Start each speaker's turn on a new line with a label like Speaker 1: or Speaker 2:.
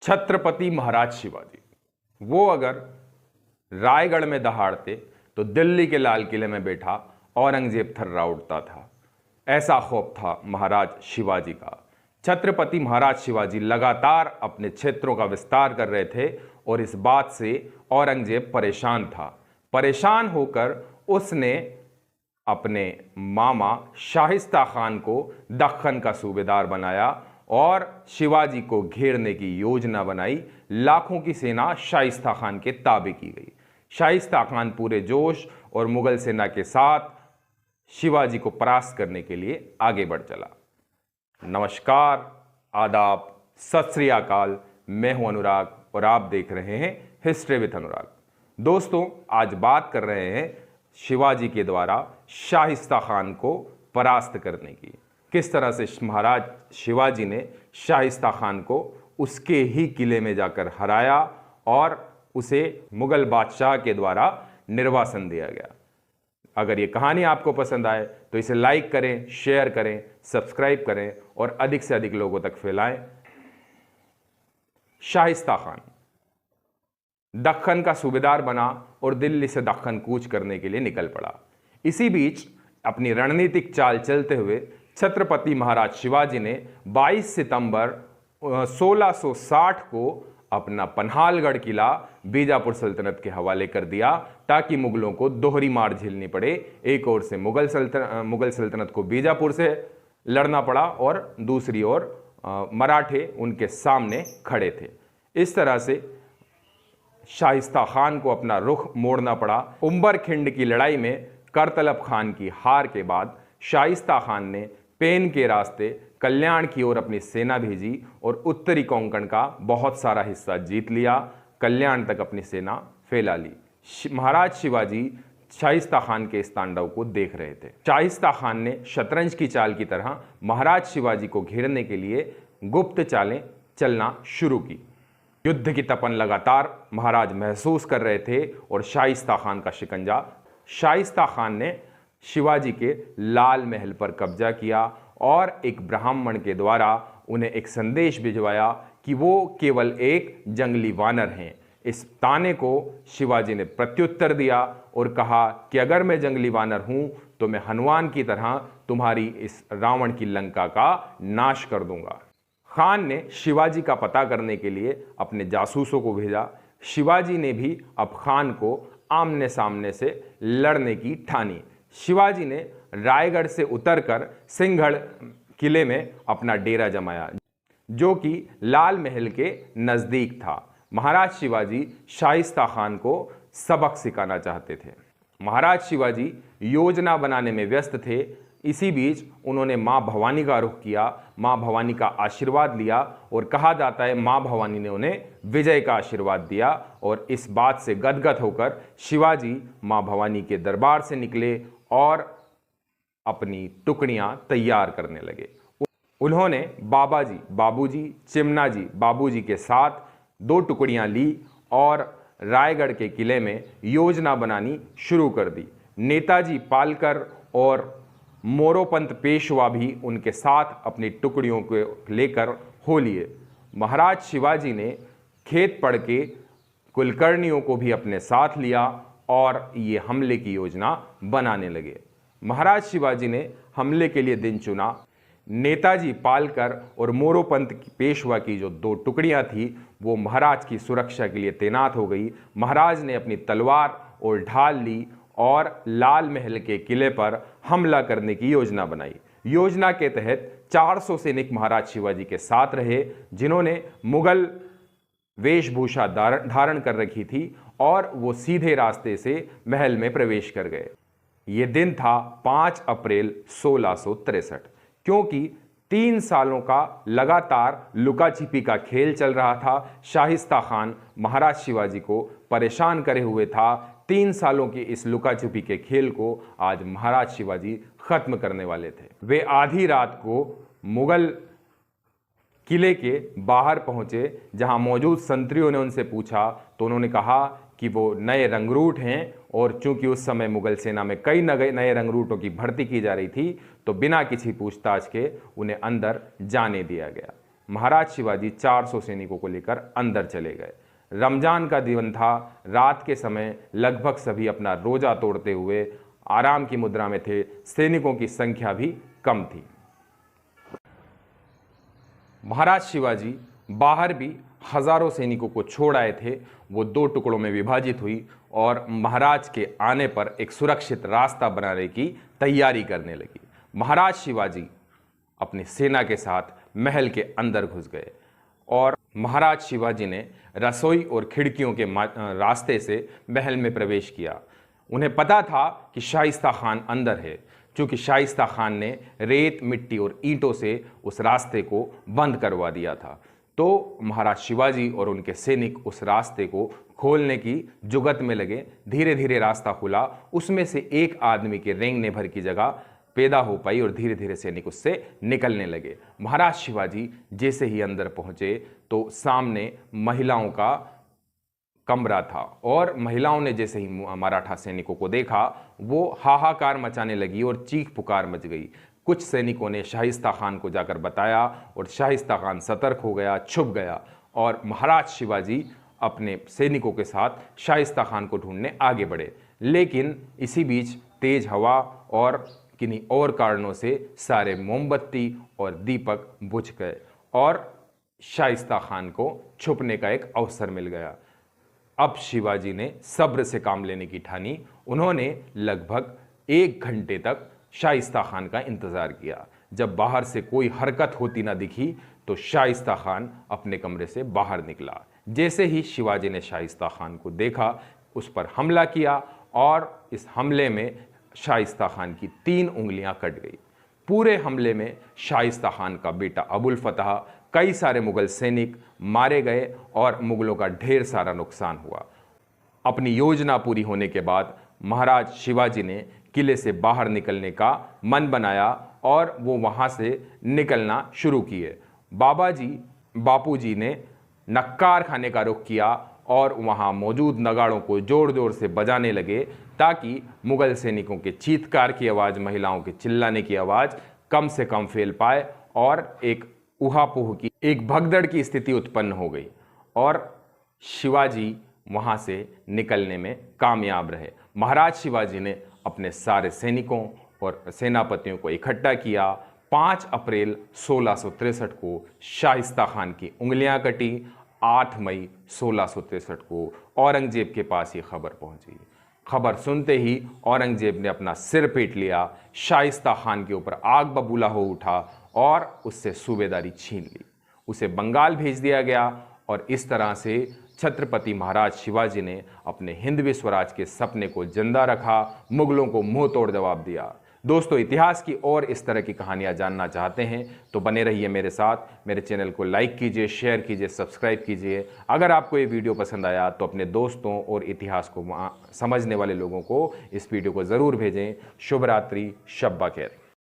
Speaker 1: छत्रपति महाराज शिवाजी वो अगर रायगढ़ में दहाड़ते तो दिल्ली के लाल किले में बैठा औरंगजेब थर्रा उठता था। ऐसा खौफ था महाराज शिवाजी का। छत्रपति महाराज शिवाजी लगातार अपने क्षेत्रों का विस्तार कर रहे थे और इस बात से औरंगजेब परेशान था। परेशान होकर उसने अपने मामा शाहिस्ता खान को दक्खन का सूबेदार बनाया और शिवाजी को घेरने की योजना बनाई। लाखों की सेना शाइस्ता खान के ताबे की गई। शाइस्ता खान पूरे जोश और मुगल सेना के साथ शिवाजी को परास्त करने के लिए आगे बढ़ चला। नमस्कार, आदाब, सत श्री अकाल। मैं हूं अनुराग और आप देख रहे हैं हिस्ट्री विद अनुराग। दोस्तों, आज बात कर रहे हैं शिवाजी के द्वारा शाइस्ता खान को परास्त करने की। किस तरह से महाराज शिवाजी ने शाइस्ता खान को उसके ही किले में जाकर हराया और उसे मुगल बादशाह के द्वारा निर्वासन दिया गया। अगर ये कहानी आपको पसंद आए तो इसे लाइक करें, शेयर करें, सब्सक्राइब करें और अधिक से अधिक लोगों तक फैलाएं। शाइस्ता खान दक्खन का सूबेदार बना और दिल्ली से दक्खन कूच करने के लिए निकल पड़ा। इसी बीच अपनी रणनीतिक चाल चलते हुए छत्रपति महाराज शिवाजी ने 22 सितंबर 1660 को अपना पन्हालगढ़ किला बीजापुर सल्तनत के हवाले कर दिया ताकि मुगलों को दोहरी मार झेलनी पड़े। एक ओर से मुगल सल्तनत को बीजापुर से लड़ना पड़ा और दूसरी ओर मराठे उनके सामने खड़े थे। इस तरह से शाइस्ता खान को अपना रुख मोड़ना पड़ा। उम्बरखिंड की लड़ाई में करतलब खान की हार के बाद शाइस्ता खान ने पेन के रास्ते कल्याण की ओर अपनी सेना भेजी और उत्तरी कोंकण का बहुत सारा हिस्सा जीत लिया। कल्याण तक अपनी सेना फैला ली। महाराज शिवाजी शाइस्ता खान के इस तांडव को देख रहे थे। शाइस्ता खान ने शतरंज की चाल की तरह महाराज शिवाजी को घेरने के लिए गुप्त चालें चलना शुरू की। युद्ध की तपन लगातार महाराज महसूस कर रहे थे और शाइस्ता खान का शिकंजा। शाइस्ता खान ने शिवाजी के लाल महल पर कब्जा किया और एक ब्राह्मण के द्वारा उन्हें एक संदेश भिजवाया कि वो केवल एक जंगली वानर हैं। इस ताने को शिवाजी ने प्रत्युत्तर दिया और कहा कि अगर मैं जंगली वानर हूं तो मैं हनुमान की तरह तुम्हारी इस रावण की लंका का नाश कर दूंगा। खान ने शिवाजी का पता करने के लिए अपने जासूसों को भेजा। शिवाजी ने भी अब खान को आमने सामने से लड़ने की ठानी। शिवाजी ने रायगढ़ से उतरकर सिंहगढ़ किले में अपना डेरा जमाया जो कि लाल महल के नज़दीक था। महाराज शिवाजी शाइस्ता खान को सबक सिखाना चाहते थे। महाराज शिवाजी योजना बनाने में व्यस्त थे। इसी बीच उन्होंने माँ भवानी का रुख किया, माँ भवानी का आशीर्वाद लिया और कहा जाता है माँ भवानी ने उन्हें विजय का आशीर्वाद दिया। और इस बात से गदगद होकर शिवाजी माँ भवानी के दरबार से निकले और अपनी टुकड़ियां तैयार करने लगे। उन्होंने बाबूजी, चिमना जी, बाबूजी के साथ 2 टुकड़ियां ली और रायगढ़ के किले में योजना बनानी शुरू कर दी। नेताजी पालकर और मोरोपंत पेशवा भी उनके साथ अपनी टुकड़ियों को लेकर हो लिए। महाराज शिवाजी ने खेत पड़ के कुलकर्णियों को भी अपने साथ लिया और ये हमले की योजना बनाने लगे। महाराज शिवाजी ने हमले के लिए दिन चुना। नेताजी पालकर और मोरोपंत पेशवा की जो 2 टुकड़ियां थी वो महाराज की सुरक्षा के लिए तैनात हो गई। महाराज ने अपनी तलवार और ढाल ली और लाल महल के किले पर हमला करने की योजना बनाई। योजना के तहत 400 सैनिक महाराज शिवाजी के साथ रहे जिन्होंने मुगल वेशभूषा धारण कर रखी थी और वो सीधे रास्ते से महल में प्रवेश कर गए। ये दिन था 5 अप्रैल 1663। क्योंकि 3 सालों का लगातार लुका छिपी का खेल चल रहा था। शाइस्ता खान महाराज शिवाजी को परेशान करे हुए था। 3 सालों की इस लुका छिपी के खेल को आज महाराज शिवाजी खत्म करने वाले थे। वे आधी रात को मुगल किले के बाहर पहुंचे। जहां मौजूद संतरियों ने उनसे पूछा तो उन्होंने कहा कि वो नए रंगरूट हैं और चूंकि उस समय मुगल सेना में कई नए रंगरूटों की भर्ती की जा रही थी तो बिना किसी पूछताछ के उन्हें अंदर जाने दिया गया। महाराज शिवाजी 400 सैनिकों को लेकर अंदर चले गए। रमजान का दिन था। रात के समय लगभग सभी अपना रोजा तोड़ते हुए आराम की मुद्रा में थे। सैनिकों की संख्या भी कम थी। महाराज शिवाजी बाहर भी हजारों सैनिकों को छोड़ आए थे। वो 2 टुकड़ों में विभाजित हुई और महाराज के आने पर एक सुरक्षित रास्ता बनाने की तैयारी करने लगी। महाराज शिवाजी अपनी सेना के साथ महल के अंदर घुस गए और महाराज शिवाजी ने रसोई और खिड़कियों के रास्ते से महल में प्रवेश किया। उन्हें पता था कि शाइस्ता खान अंदर है, क्योंकि शाइस्ता खान ने रेत, मिट्टी और ईंटों से उस रास्ते को बंद करवा दिया था। तो महाराज शिवाजी और उनके सैनिक उस रास्ते को खोलने की जुगत में लगे। धीरे धीरे रास्ता खुला। उसमें से एक आदमी के रेंगने भर की जगह पैदा हो पाई और धीरे धीरे सैनिक उससे निकलने लगे। महाराज शिवाजी जैसे ही अंदर पहुंचे तो सामने महिलाओं का कमरा था और महिलाओं ने जैसे ही मराठा सैनिकों को देखा वो हाहाकार मचाने लगी और चीख पुकार मच गई। कुछ सैनिकों ने शाइस्ता खान को जाकर बताया और शाइस्ता खान सतर्क हो गया, छुप गया और महाराज शिवाजी अपने सैनिकों के साथ शाइस्ता खान को ढूंढने आगे बढ़े। लेकिन इसी बीच तेज हवा और किन्हीं और कारणों से सारे मोमबत्ती और दीपक बुझ गए और शाइस्ता खान को छुपने का एक अवसर मिल गया। अब शिवाजी ने सब्र से काम लेने की ठानी। उन्होंने लगभग 1 घंटे तक शाइस्ता खान का इंतजार किया। जब बाहर से कोई हरकत होती ना दिखी तो शाइस्ता खान अपने कमरे से बाहर निकला। जैसे ही शिवाजी ने शाइस्ता खान को देखा उस पर हमला किया और इस हमले में शाइस्ता खान की 3 उंगलियां कट गई। पूरे हमले में शाइस्ता खान का बेटा अबुल फतह, कई सारे मुगल सैनिक मारे गए और मुगलों का ढेर सारा नुकसान हुआ। अपनी योजना पूरी होने के बाद महाराज शिवाजी ने किले से बाहर निकलने का मन बनाया और वो वहाँ से निकलना शुरू किए। बापूजी ने नक्कार खाने का रुख किया और वहाँ मौजूद नगाड़ों को जोर जोर से बजाने लगे ताकि मुगल सैनिकों के चीत्कार की आवाज़, महिलाओं के चिल्लाने की आवाज़ कम से कम फैल पाए और एक उहापोह की, एक भगदड़ की स्थिति उत्पन्न हो गई और शिवाजी वहाँ से निकलने में कामयाब रहे। महाराज शिवाजी ने अपने सारे सैनिकों और सेनापतियों को इकट्ठा किया। 5 अप्रैल 1663 को शाइस्ता खान की उंगलियां कटी। 8 मई 1663 को औरंगजेब के पास ये खबर पहुंची। खबर सुनते ही औरंगजेब ने अपना सिर पीट लिया। शाइस्ता खान के ऊपर आग बबूला हो उठा और उससे सूबेदारी छीन ली। उसे बंगाल भेज दिया गया और इस तरह से छत्रपति महाराज शिवाजी ने अपने हिंदवी स्वराज के सपने को जिंदा रखा, मुगलों को मुंह तोड़ जवाब दिया। दोस्तों, इतिहास की और इस तरह की कहानियां जानना चाहते हैं तो बने रहिए मेरे साथ। मेरे चैनल को लाइक कीजिए, शेयर कीजिए, सब्सक्राइब कीजिए। अगर आपको ये वीडियो पसंद आया तो अपने दोस्तों और इतिहास को समझने वाले लोगों को इस वीडियो को ज़रूर भेजें। शुभ रात्रि, शब बखैर।